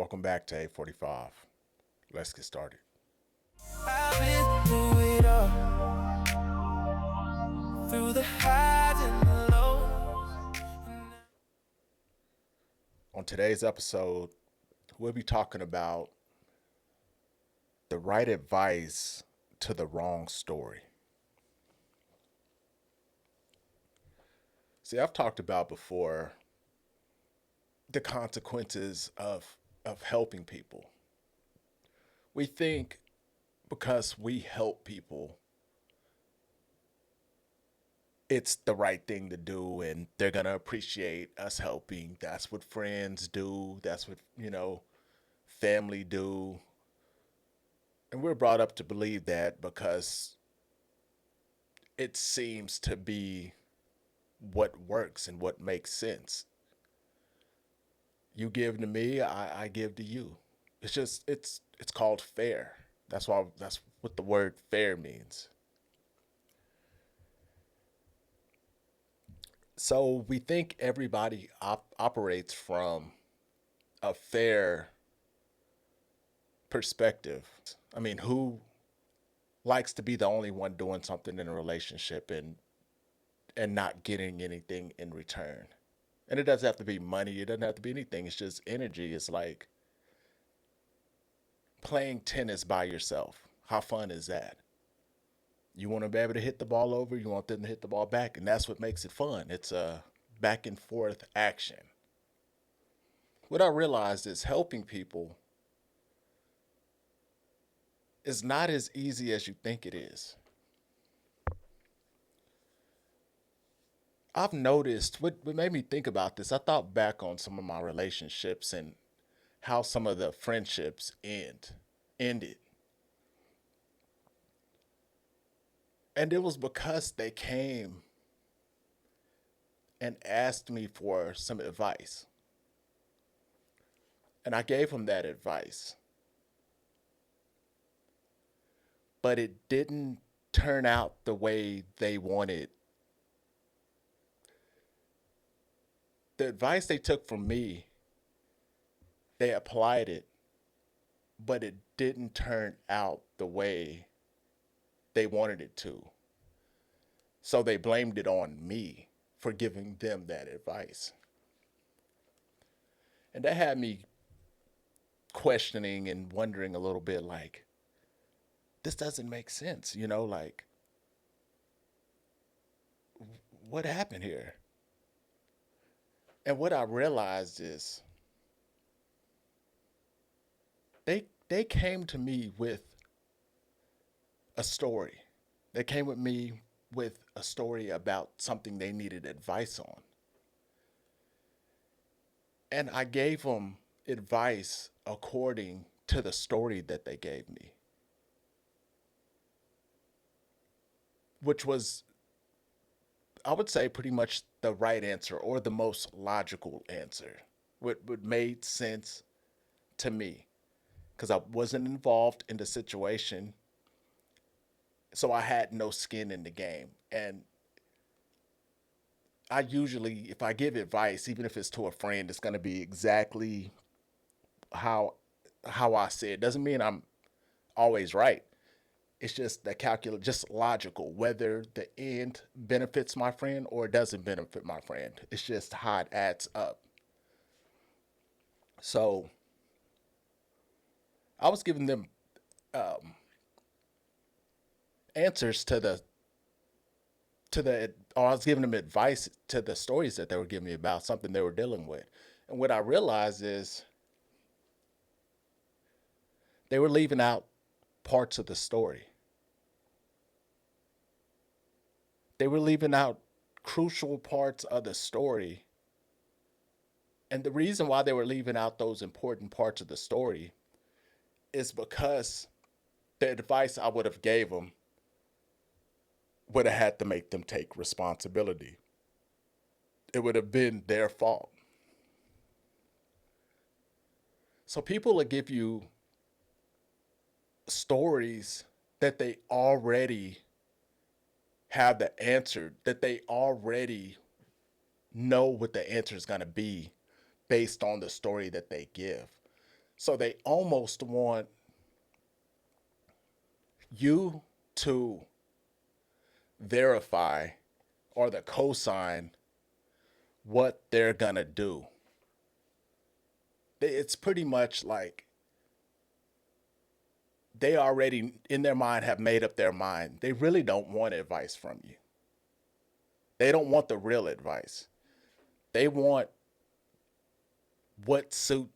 Welcome back to 845. Let's get started. I've been through it all, through the highs and the lows. On today's episode, we'll be talking about the right advice to the wrong story. See, I've talked about before the consequences of helping people. We think because we help people, it's the right thing to do and they're going to appreciate us helping. That's what friends do. That's what, family do. And we're brought up to believe that because it seems to be what works and what makes sense. You give to me, I give to you. It's called fair. That's what the word fair means. So we think everybody operates from a fair perspective. I mean, who likes to be the only one doing something in a relationship and not getting anything in return? And it doesn't have to be money, it doesn't have to be anything. It's just energy. It's like playing tennis by yourself. How fun is that? You want to be able to hit the ball over, you want them to hit the ball back, and that's what makes it fun. It's a back and forth action. What I realized is helping people is not as easy as you think it is. I've noticed what made me think about this. I thought back on some of my relationships and how some of the friendships ended. And it was because they came and asked me for some advice. And I gave them that advice. But it didn't turn out the way they wanted. The advice they took from me, they applied it, but it didn't turn out the way they wanted it to. So they blamed it on me for giving them that advice. And that had me questioning and wondering a little bit like, this doesn't make sense, like, what happened here? And what I realized is they came to me with a story. They came with me with a story about something they needed advice on. And I gave them advice according to the story that they gave me, which was, I would say, pretty much the right answer or the most logical answer. What made sense to me because I wasn't involved in the situation. So I had no skin in the game. And I usually, if I give advice, even if it's to a friend, it's going to be exactly how I say it. Doesn't mean I'm always right. It's just the calculus, just logical, whether the end benefits my friend or it doesn't benefit my friend. It's just how it adds up. So I was giving them um, answers or I was giving them advice to the stories that they were giving me about something they were dealing with. And what I realized is they were leaving out parts of the story. They were leaving out crucial parts of the story. And the reason why they were leaving out those important parts of the story is because the advice I would have gave them would have had to make them take responsibility. It would have been their fault. So people will give you stories that they already have the answer, that they already know what the answer is going to be based on the story that they give. So they almost want you to verify or the cosign what they're going to do. It's pretty much like they already in their mind have made up their mind. They really don't want advice from you. They don't want the real advice. They want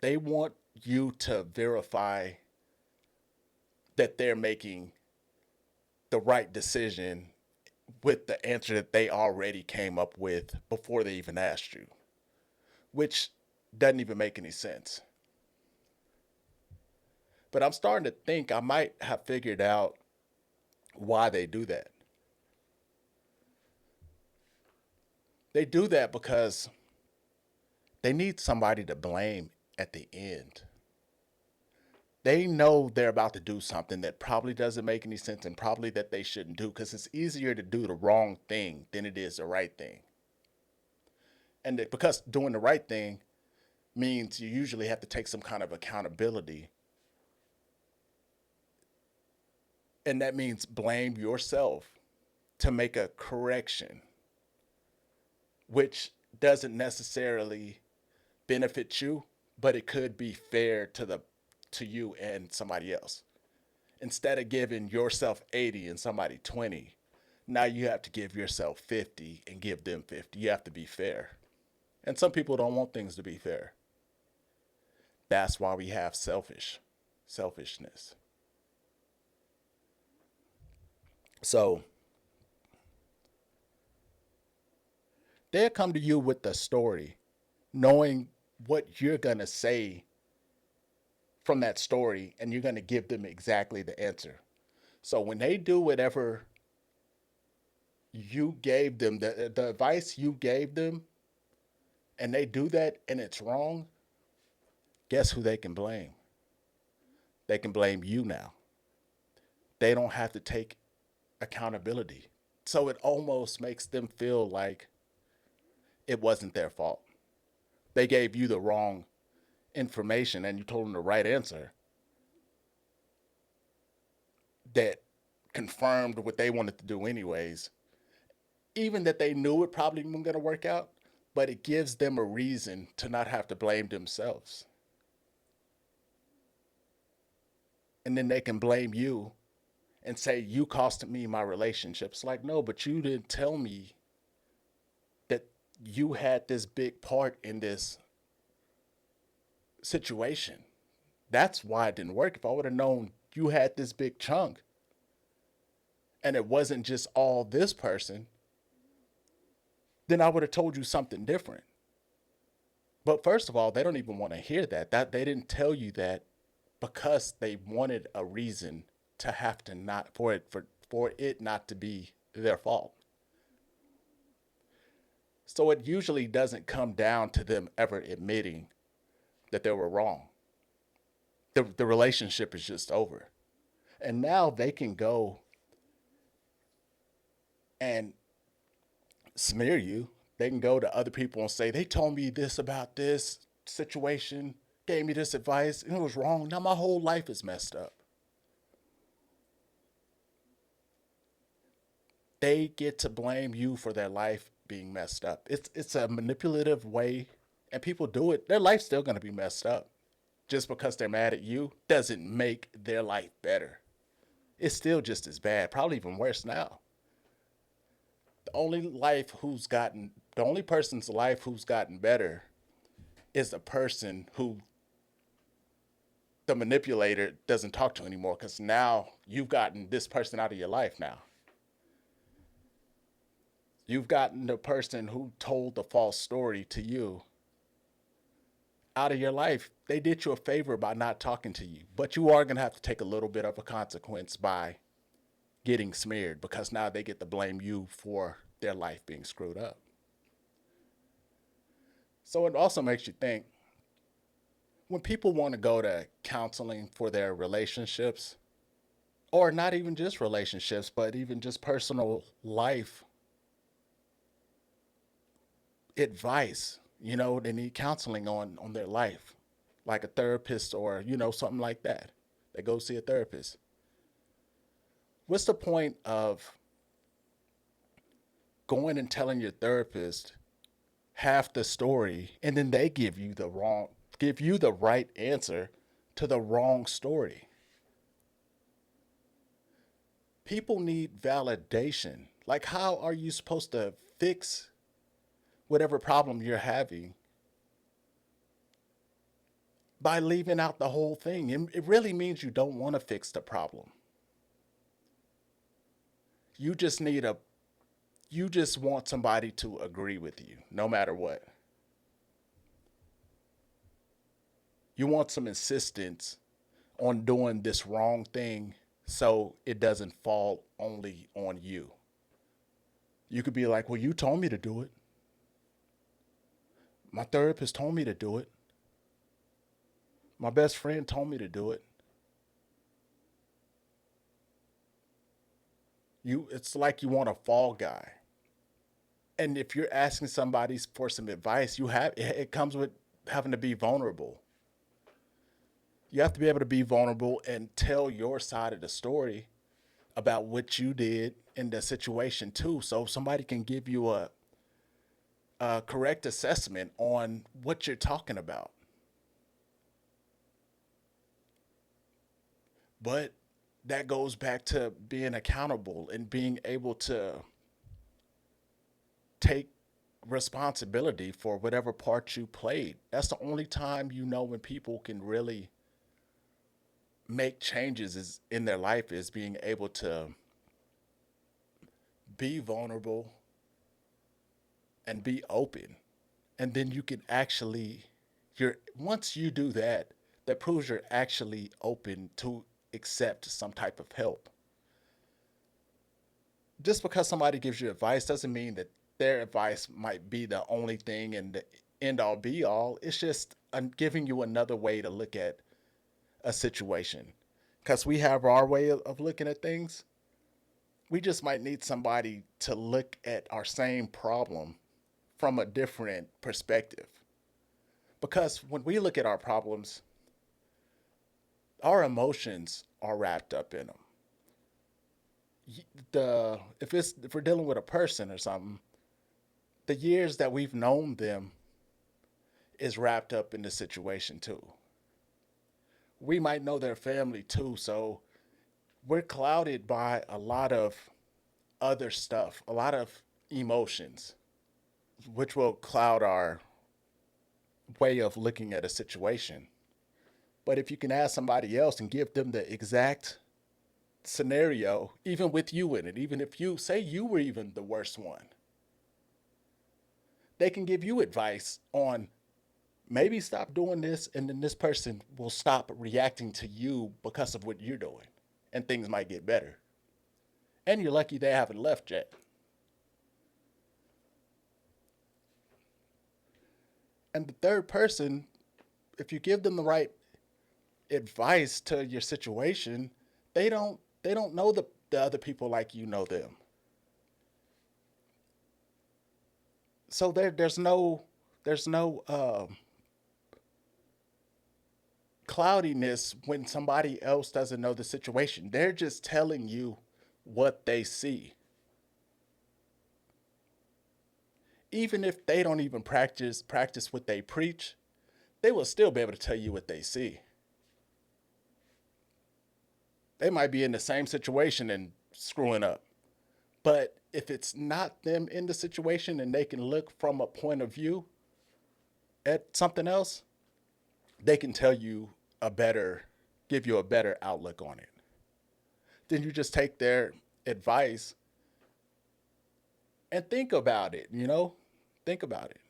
they want you to verify that they're making the right decision with the answer that they already came up with before they even asked you, which doesn't even make any sense. But I'm starting to think I might have figured out why they do that. They do that because they need somebody to blame at the end. They know they're about to do something that probably doesn't make any sense and probably that they shouldn't do because it's easier to do the wrong thing than it is the right thing. And because doing the right thing means you usually have to take some kind of accountability. And that means blame yourself to make a correction, which doesn't necessarily benefit you, but it could be fair to you and somebody else. Instead of giving yourself 80 and somebody 20, now you have to give yourself 50 and give them 50. You have to be fair. And some people don't want things to be fair. That's why we have selfishness. So they'll come to you with the story, knowing what you're going to say from that story, and you're going to give them exactly the answer. So when they do whatever you gave them, the advice you gave them, and they do that and it's wrong, guess who they can blame? They can blame you now. They don't have to take accountability. So it almost makes them feel like it wasn't their fault. They gave you the wrong information and you told them the right answer that confirmed what they wanted to do anyways. Even that they knew it probably wasn't going to work out, but it gives them a reason to not have to blame themselves. And then they can blame you and say, you costed me my relationships. Like, no, but you didn't tell me that you had this big part in this situation. That's why it didn't work. If I would have known you had this big chunk and it wasn't just all this person, then I would have told you something different. But first of all, they don't even want to hear that. That they didn't tell you that because they wanted a reason to have to not for it not to be their fault. So it usually doesn't come down to them ever admitting that they were wrong. The relationship is just over. And now they can go and smear you. They can go to other people and say, they told me this about this situation, gave me this advice, and it was wrong. Now my whole life is messed up. They get to blame you for their life being messed up. It's a manipulative way, and people do it. Their life's still going to be messed up. Just because they're mad at you doesn't make their life better. It's still just as bad, probably even worse now. The only person's life who's gotten better is the person who the manipulator doesn't talk to anymore, because now you've gotten this person out of your life now. You've gotten the person who told the false story to you out of your life. They did you a favor by not talking to you, but you are going to have to take a little bit of a consequence by getting smeared, because now they get to blame you for their life being screwed up. So it also makes you think, when people want to go to counseling for their relationships, or not even just relationships, but even just personal life advice, they need counseling on their life. like a therapist or, something like that. They go see a therapist. What's the point of going and telling your therapist half the story and then they give you the right answer to the wrong story? People need validation. Like, how are you supposed to fix whatever problem you're having by leaving out the whole thing? It really means you don't want to fix the problem. You just need a you just want somebody to agree with you no matter what. You want some insistence on doing this wrong thing so it doesn't fall only on you. You could be like, "Well, you told me to do it. My therapist told me to do it. My best friend told me to do it." It's like you want a fall guy. And if you're asking somebody for some advice, it comes with having to be vulnerable. You have to be able to be vulnerable and tell your side of the story about what you did in the situation too, so somebody can give you a correct assessment on what you're talking about. But that goes back to being accountable and being able to take responsibility for whatever part you played. That's the only time you know when people can really make changes is in their life, is being able to be vulnerable and be open. And then you can actually you're once you do that, that proves you're actually open to accept some type of help. Just because somebody gives you advice doesn't mean that their advice might be the only thing and the end all be all. It's just giving you another way to look at a situation. Because we have our way of looking at things, we just might need somebody to look at our same problem from a different perspective. Because when we look at our problems, our emotions are wrapped up in them. If we're dealing with a person or something, the years that we've known them is wrapped up in the situation too. We might know their family too, so we're clouded by a lot of other stuff, a lot of emotions, which will cloud our way of looking at a situation. But if you can ask somebody else and give them the exact scenario, even with you in it, even if you say you were even the worst one, they can give you advice on maybe stop doing this, and then this person will stop reacting to you because of what you're doing, and things might get better. And you're lucky they haven't left yet. And the third person, if you give them the right advice to your situation, they don't know the other people like you know them. So there's no cloudiness when somebody else doesn't know the situation. They're just telling you what they see. Even if they don't even practice what they preach, they will still be able to tell you what they see. They might be in the same situation and screwing up. But if it's not them in the situation and they can look from a point of view at something else, they can tell you give you a better outlook on it. Then you just take their advice and think about it. Think about it.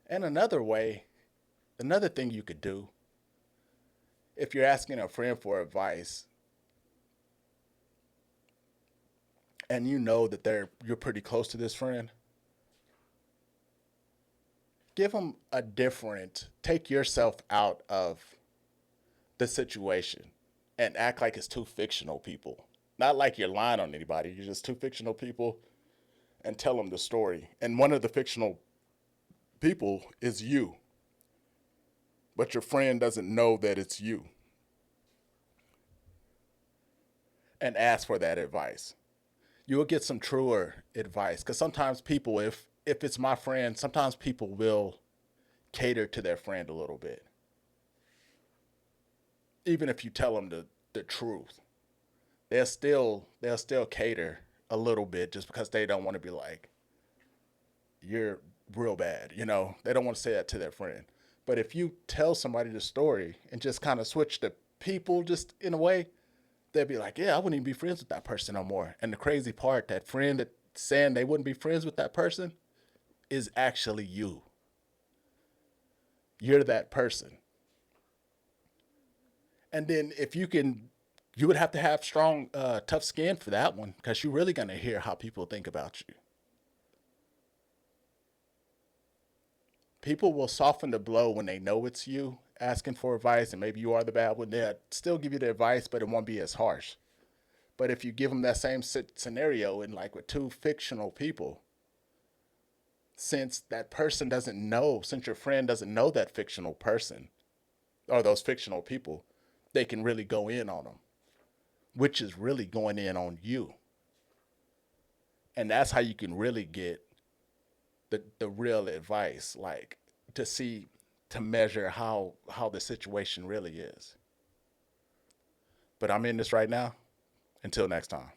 And another thing you could do if you're asking a friend for advice and you know that you're pretty close to this friend, give them take yourself out of the situation and act like it's two fictional people. Not like you're lying on anybody. You're just two fictional people and tell them the story. And one of the fictional people is you. but your friend doesn't know that it's you, and ask for that advice. You will get some truer advice, because sometimes people, if it's my friend, sometimes people will cater to their friend a little bit, even if you tell them the truth. They'll still cater a little bit just because they don't want to be like, you're real bad. They don't want to say that to their friend. But if you tell somebody the story and just kind of switch the people just in a way, they'll be like, yeah, I wouldn't even be friends with that person no more. And the crazy part, that friend that's saying they wouldn't be friends with that person is actually you. You're that person. And then if you can, you would have to have strong, tough skin for that one, because you're really going to hear how people think about you. People will soften the blow when they know it's you asking for advice, and maybe you are the bad one. They'll still give you the advice, but it won't be as harsh. But if you give them that same scenario, and like with two fictional people, since that person doesn't know, since your friend doesn't know that fictional person or those fictional people, they can really go in on them, which is really going in on you. And that's how you can really get the real advice, like to see, to measure how the situation really is. But I'm in this right now. Until next time.